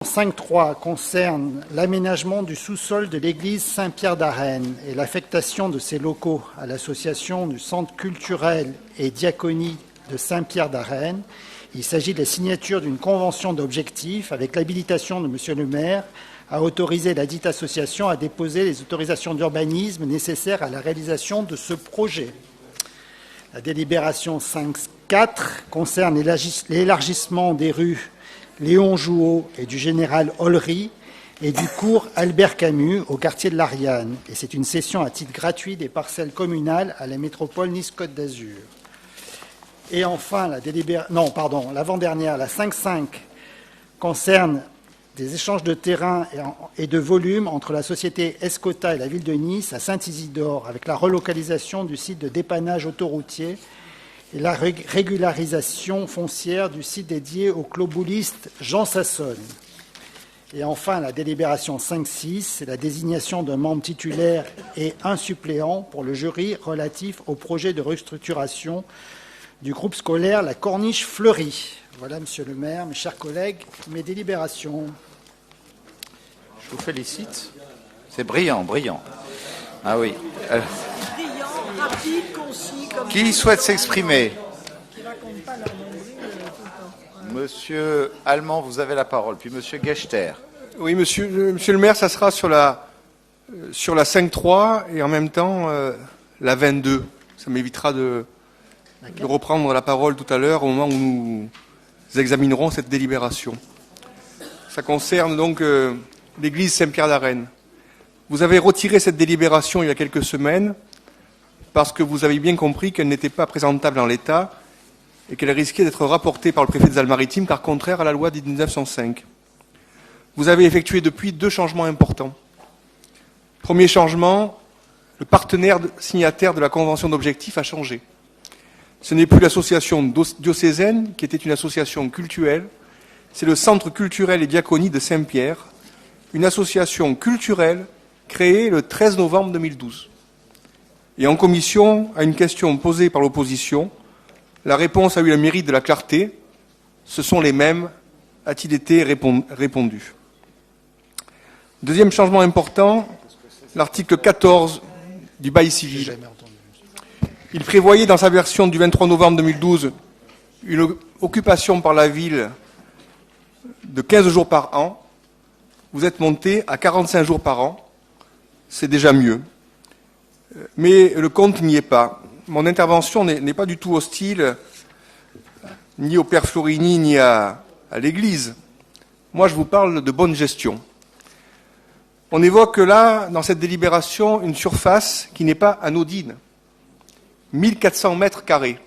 5.3 concerne l'aménagement du sous-sol de l'église Saint-Pierre d'Arène et l'affectation de ses locaux à l'association du Centre culturel et diaconie de Saint-Pierre d'Arène. Il s'agit de la signature d'une convention d'objectifs avec l'habilitation de M. le maire à autoriser la dite association à déposer les autorisations d'urbanisme nécessaires à la réalisation de ce projet. La délibération 5.4 concerne l'élargissement des rues Léon Jouot et du Général Ollery et du cours Albert Camus au quartier de l'Ariane. Et c'est une cession à titre gratuit des parcelles communales à la métropole Nice-Côte d'Azur. Et enfin, l'avant-dernière, la 5.5, concerne des échanges de terrain et de volume entre la société Escota et la ville de Nice à Saint-Isidore, avec la relocalisation du site de dépannage autoroutier et la régularisation foncière du site dédié au clobouliste Jean Sassonne. Et enfin, la délibération 5.6, c'est la désignation d'un membre titulaire et un suppléant pour le jury relatif au projet de restructuration du groupe scolaire La Corniche Fleurie. Voilà, Monsieur le maire, mes chers collègues, mes délibérations. Je vous félicite. C'est brillant, brillant. Ah oui. Brillant, rapide, concis. Qui souhaite s'exprimer? Monsieur Allemand, vous avez la parole. Puis Monsieur Gechter. Oui, monsieur le maire, ça sera sur la 5.3 et en même temps la 22. Ça m'évitera de reprendre la parole tout à l'heure au moment où nous examinerons cette délibération. Ça concerne donc l'église Saint-Pierre d'Arène. Vous avez retiré cette délibération il y a quelques semaines parce que vous avez bien compris qu'elle n'était pas présentable en l'état et qu'elle risquait d'être rapportée par le préfet des Alpes-Maritimes car contraire à la loi de 1905. Vous avez effectué depuis 2 changements importants. Premier changement, le partenaire signataire de la convention d'objectifs a changé. Ce n'est plus l'association diocésaine qui était une association cultuelle, c'est le Centre culturel et diaconie de Saint-Pierre, une association culturelle créée le 13 novembre 2012. Et en commission, à une question posée par l'opposition, la réponse a eu le mérite de la clarté. Ce sont les mêmes, a-t-il été répondu. Deuxième changement important, l'article 14 du bail civil. Il prévoyait dans sa version du 23 novembre 2012 une occupation par la ville de 15 jours par an. Vous êtes monté à 45 jours par an. C'est déjà mieux. Mais le compte n'y est pas. Mon intervention n'est pas du tout hostile ni au père Florini ni à l'Église. Moi, je vous parle de bonne gestion. On évoque là, dans cette délibération, une surface qui n'est pas anodine. 1400 mètres carrés,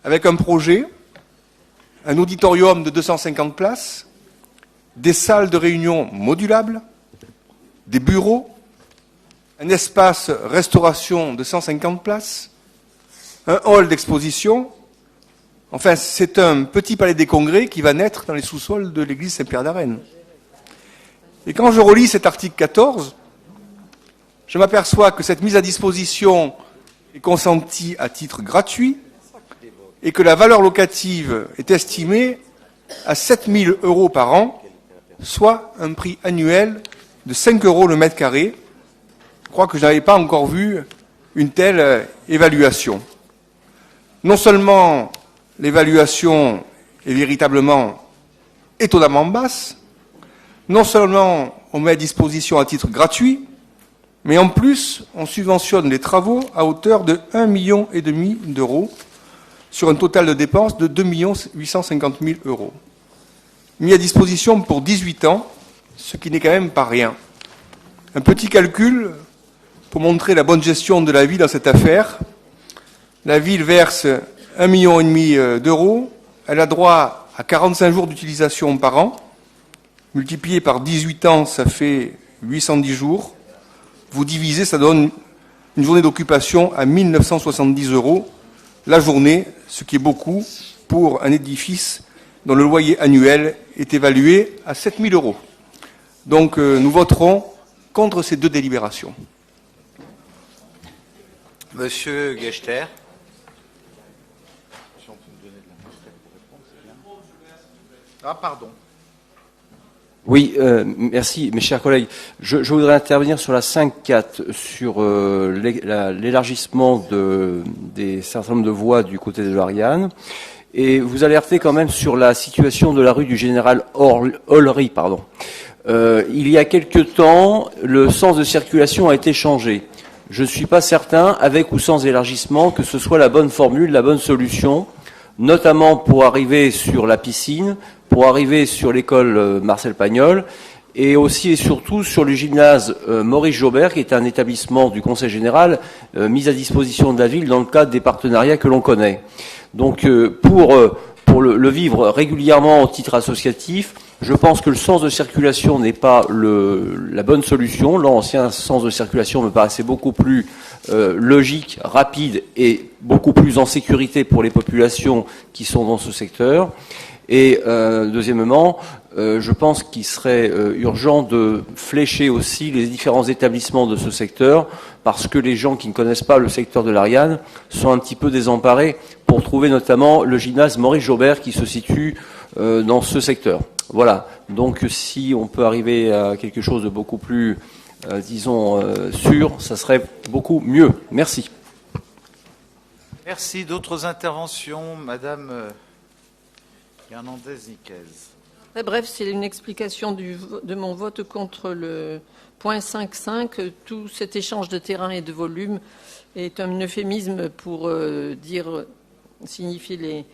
avec un projet, un auditorium de 250 places, des salles de réunion modulables, des bureaux, un espace restauration de 150 places, un hall d'exposition. Enfin, c'est un petit palais des congrès qui va naître dans les sous-sols de l'église Saint-Pierre d'Arène. Et quand je relis cet article 14, je m'aperçois que cette mise à disposition est consentie à titre gratuit et que la valeur locative est estimée à 7 000 € par an, soit un prix annuel de 5 € le mètre carré. Je crois que je n'avais pas encore vu une telle évaluation. Non seulement l'évaluation est véritablement étonnamment basse, non seulement on met à disposition à titre gratuit, mais en plus on subventionne les travaux à hauteur de 1,5 million d'euros sur un total de dépenses de 2 850 000 €. Mis à disposition pour 18 ans, ce qui n'est quand même pas rien. Un petit calcul pour montrer la bonne gestion de la ville dans cette affaire. La ville verse 1,5 million d'euros. Elle a droit à 45 jours d'utilisation par an. Multiplié par 18 ans, ça fait 810 jours. Vous divisez, ça donne une journée d'occupation à 1 970 € la journée, ce qui est beaucoup pour un édifice dont le loyer annuel est évalué à 7 000 €. Donc nous voterons contre ces 2 délibérations. Monsieur Gechter. Ah, pardon. Oui, merci, mes chers collègues. Je voudrais intervenir sur la 5.4, sur l'élargissement des certain nombre de voies du côté de l'Ariane, et vous alertez quand même sur la situation de la rue du Général Ollery. Il y a quelque temps, le sens de circulation a été changé. Je ne suis pas certain, avec ou sans élargissement, que ce soit la bonne formule, la bonne solution, notamment pour arriver sur la piscine, pour arriver sur l'école Marcel Pagnol, et aussi et surtout sur le gymnase Maurice Jaubert, qui est un établissement du Conseil général mis à disposition de la ville dans le cadre des partenariats que l'on connaît. Donc pour le vivre régulièrement au titre associatif, je pense que le sens de circulation n'est pas la bonne solution. L'ancien sens de circulation me paraissait beaucoup plus logique, rapide et beaucoup plus en sécurité pour les populations qui sont dans ce secteur. Et deuxièmement, je pense qu'il serait urgent de flécher aussi les différents établissements de ce secteur, parce que les gens qui ne connaissent pas le secteur de l'Ariane sont un petit peu désemparés pour trouver notamment le gymnase Maurice Jaubert qui se situe dans ce secteur. Voilà, donc si on peut arriver à quelque chose de beaucoup plus, sûr, ça serait beaucoup mieux. Merci. Merci. D'autres interventions, Madame Hernandez-Niquez. Très bref, c'est une explication de mon vote contre le point 5.5. Tout cet échange de terrain et de volume est un euphémisme pour signifier les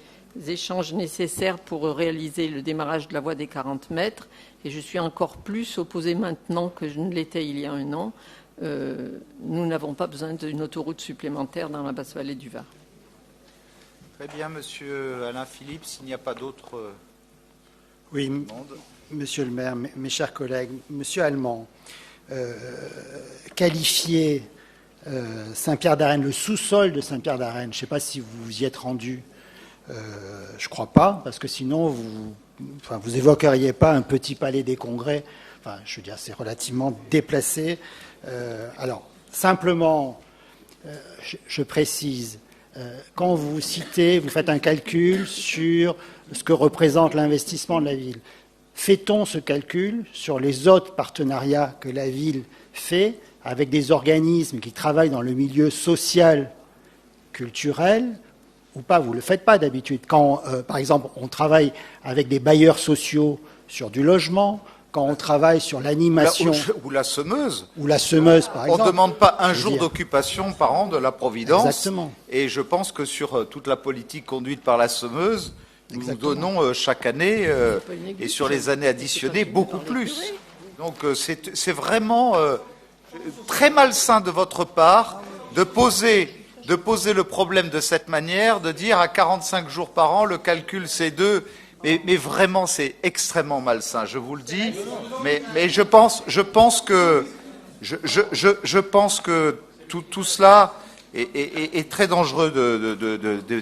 échanges nécessaires pour réaliser le démarrage de la voie des 40 mètres. Et je suis encore plus opposée maintenant que je ne l'étais il y a un an. Nous n'avons pas besoin d'une autoroute supplémentaire dans la basse vallée du Var. Très bien, Monsieur Alain Philippe, s'il n'y a pas d'autres Oui, demandes. Monsieur le maire, mes chers collègues, Monsieur Allemand, qualifier Saint-Pierre-d'Arène, le sous-sol de Saint-Pierre-d'Arène, je ne sais pas si vous y êtes rendu, je ne crois pas, parce que sinon vous évoqueriez pas un petit palais des congrès. Enfin, je veux dire, c'est relativement déplacé. Alors, simplement, je précise, quand vous citez, vous faites un calcul sur ce que représente l'investissement de la ville. Fait-on ce calcul sur les autres partenariats que la ville fait avec des organismes qui travaillent dans le milieu social, culturel, ou pas? Vous ne le faites pas d'habitude. Quand, par exemple, on travaille avec des bailleurs sociaux sur du logement, quand on travaille sur l'animation... Ou la semeuse. Ou la semeuse, par exemple. On ne demande pas un jour d'occupation par an de la Providence. Exactement. Et je pense que sur toute la politique conduite par la semeuse, nous donnons chaque année, et sur les années additionnées, beaucoup plus. Donc c'est vraiment très malsain de votre part de poser le problème de cette manière, de dire à 45 jours par an, le calcul c'est 2. Mais vraiment, c'est extrêmement malsain, je vous le dis. Mais je pense que tout cela est très dangereux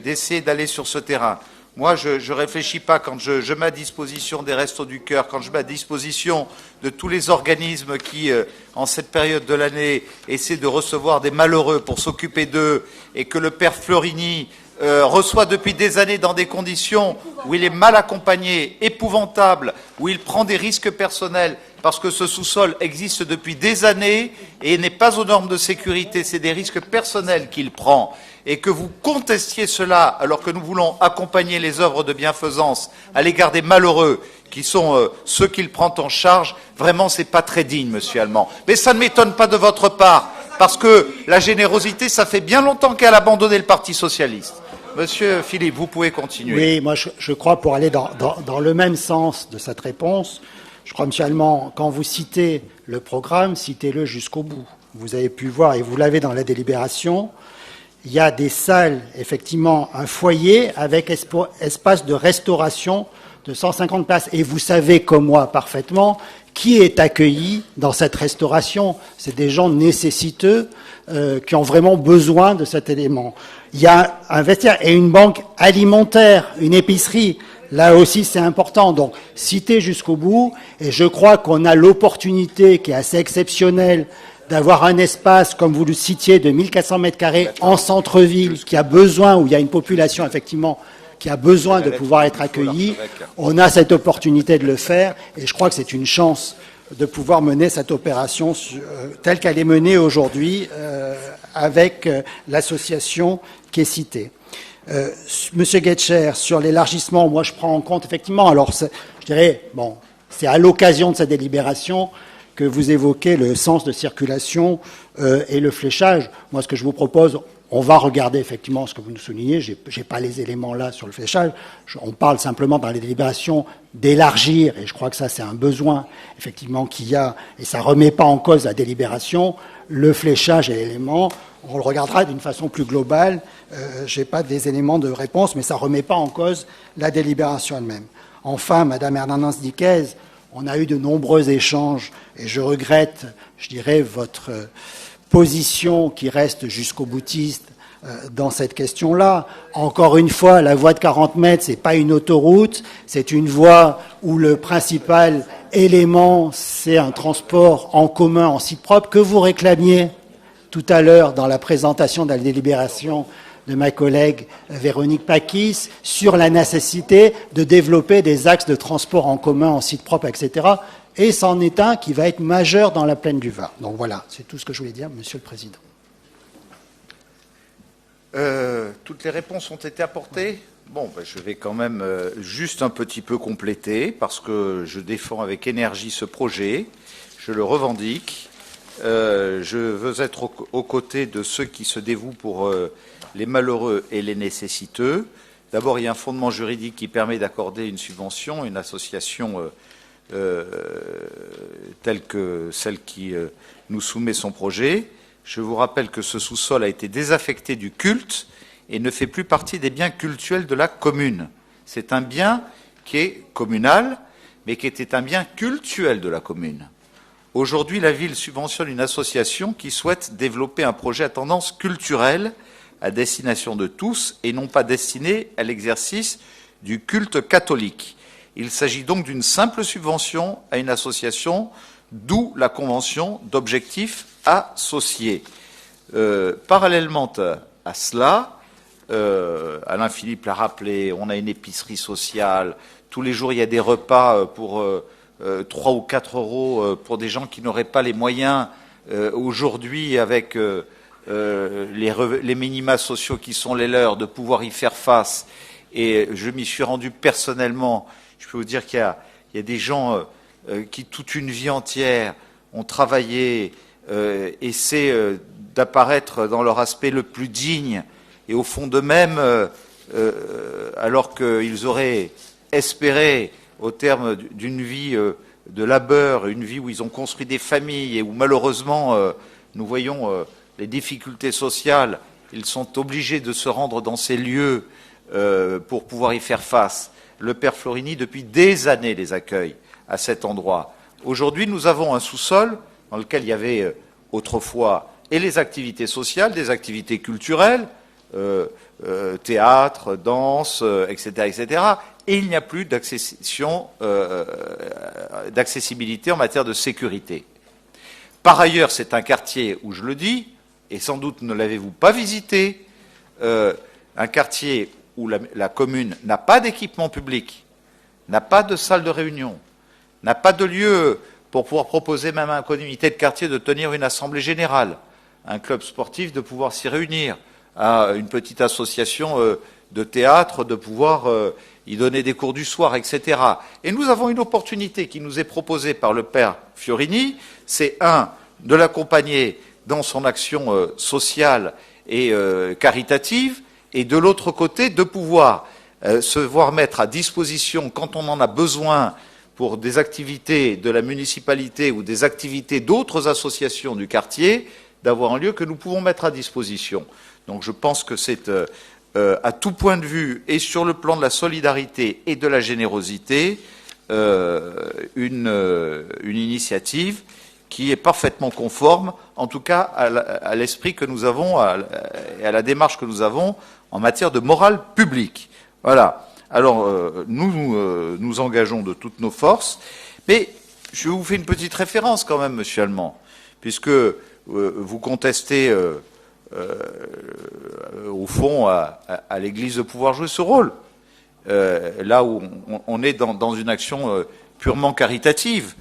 d'essayer d'aller sur ce terrain. Moi, je réfléchis pas quand je mets à disposition des Restos du Cœur, quand je mets à disposition de tous les organismes qui, en cette période de l'année, essaient de recevoir des malheureux pour s'occuper d'eux, et que le père Fleurini reçoit depuis des années dans des conditions où il est mal accompagné, épouvantable, où il prend des risques personnels, parce que ce sous-sol existe depuis des années et n'est pas aux normes de sécurité, c'est des risques personnels qu'il prend, et que vous contestiez cela alors que nous voulons accompagner les œuvres de bienfaisance à l'égard des malheureux, qui sont ceux qu'il prend en charge, vraiment c'est pas très digne, Monsieur Allemand. Mais ça ne m'étonne pas de votre part, parce que la générosité, ça fait bien longtemps qu'elle a abandonné le Parti socialiste. Monsieur Philippe, vous pouvez continuer. Oui, moi je crois, pour aller dans le même sens de cette réponse, je crois, Monsieur Allemand, quand vous citez le programme, citez-le jusqu'au bout. Vous avez pu voir, et vous l'avez dans la délibération, il y a des salles, effectivement, un foyer avec espace de restauration de 150 places. Et vous savez, comme moi, parfaitement, qui est accueilli dans cette restauration. C'est des gens nécessiteux qui ont vraiment besoin de cet élément. Il y a un vestiaire et une banque alimentaire, une épicerie. Là aussi, c'est important. Donc, citez jusqu'au bout. Et je crois qu'on a l'opportunité, qui est assez exceptionnelle, d'avoir un espace, comme vous le citiez, de 1400 mètres carrés en centre-ville, qui a besoin, où il y a une population, effectivement, qui a besoin de pouvoir être accueilli. On a cette opportunité de le faire et je crois que c'est une chance de pouvoir mener cette opération telle qu'elle est menée aujourd'hui avec l'association qui est citée. Monsieur Guetcher, sur l'élargissement, moi je prends en compte effectivement, alors je dirais, bon, c'est à l'occasion de cette délibération que vous évoquez le sens de circulation et le fléchage. Moi, ce que je vous propose, on va regarder effectivement ce que vous nous soulignez. J'ai pas les éléments là sur le fléchage. On parle simplement dans les délibérations d'élargir, et je crois que ça c'est un besoin effectivement qu'il y a, et ça remet pas en cause la délibération. Le fléchage et l'élément, on le regardera d'une façon plus globale. J'ai pas des éléments de réponse, mais ça remet pas en cause la délibération elle-même. Enfin, Madame Hernandez-Diquez, on a eu de nombreux échanges et je regrette, je dirais, votre position qui reste jusqu'au boutiste dans cette question-là. Encore une fois, la voie de 40 mètres, c'est pas une autoroute, c'est une voie où le principal élément, c'est un transport en commun en site propre que vous réclamiez tout à l'heure dans la présentation de la délibération de ma collègue Véronique Pakis sur la nécessité de développer des axes de transport en commun en site propre, etc. Et c'en est un qui va être majeur dans la plaine du Var. Donc voilà, c'est tout ce que je voulais dire, Monsieur le Président. Toutes les réponses ont été apportées. Bon, je vais quand même juste un petit peu compléter, parce que je défends avec énergie ce projet, je le revendique. Je veux être aux côtés de ceux qui se dévouent pour les malheureux et les nécessiteux. D'abord, il y a un fondement juridique qui permet d'accorder une subvention, une association telle que celle qui nous soumet son projet. Je vous rappelle que ce sous-sol a été désaffecté du culte et ne fait plus partie des biens cultuels de la commune. C'est un bien qui est communal, mais qui était un bien cultuel de la commune. Aujourd'hui, la ville subventionne une association qui souhaite développer un projet à tendance culturelle à destination de tous et non pas destiné à l'exercice du culte catholique. Il s'agit donc d'une simple subvention à une association, d'où la convention d'objectifs associés. Parallèlement à cela, Alain Philippe l'a rappelé, on a une épicerie sociale, tous les jours il y a des repas pour 3 ou 4 euros pour des gens qui n'auraient pas les moyens aujourd'hui avec les minima sociaux qui sont les leurs de pouvoir y faire face. Et je m'y suis rendu personnellement. Je peux vous dire qu'il y a des gens qui toute une vie entière ont travaillé, essaient d'apparaître dans leur aspect le plus digne et au fond d'eux-mêmes, alors qu'ils auraient espéré au terme d'une vie de labeur, une vie où ils ont construit des familles et où malheureusement nous voyons les difficultés sociales, ils sont obligés de se rendre dans ces lieux pour pouvoir y faire face. Le Père Florini, depuis des années, les accueille à cet endroit. Aujourd'hui, nous avons un sous-sol dans lequel il y avait autrefois et les activités sociales, des activités culturelles, théâtre, danse, etc., etc., et il n'y a plus d'accessibilité en matière de sécurité. Par ailleurs, c'est un quartier où, je le dis, et sans doute ne l'avez-vous pas visité, un quartier où la commune n'a pas d'équipement public, n'a pas de salle de réunion, n'a pas de lieu pour pouvoir proposer même à un comité de quartier de tenir une assemblée générale, un club sportif de pouvoir s'y réunir, à une petite association de théâtre de pouvoir y donner des cours du soir, etc. Et nous avons une opportunité qui nous est proposée par le Père Fiorini, c'est de l'accompagner dans son action sociale et caritative, et de l'autre côté, de pouvoir se voir mettre à disposition, quand on en a besoin, pour des activités de la municipalité ou des activités d'autres associations du quartier, d'avoir un lieu que nous pouvons mettre à disposition. Donc je pense que c'est à tout point de vue, et sur le plan de la solidarité et de la générosité, une initiative qui est parfaitement conforme, en tout cas à l'esprit que nous avons et à la démarche que nous avons en matière de morale publique. Voilà. Alors, nous engageons de toutes nos forces, mais je vous fais une petite référence quand même, Monsieur Allemand, puisque vous contestez, au fond, à l'Église de pouvoir jouer ce rôle. là où on est dans une action purement caritative.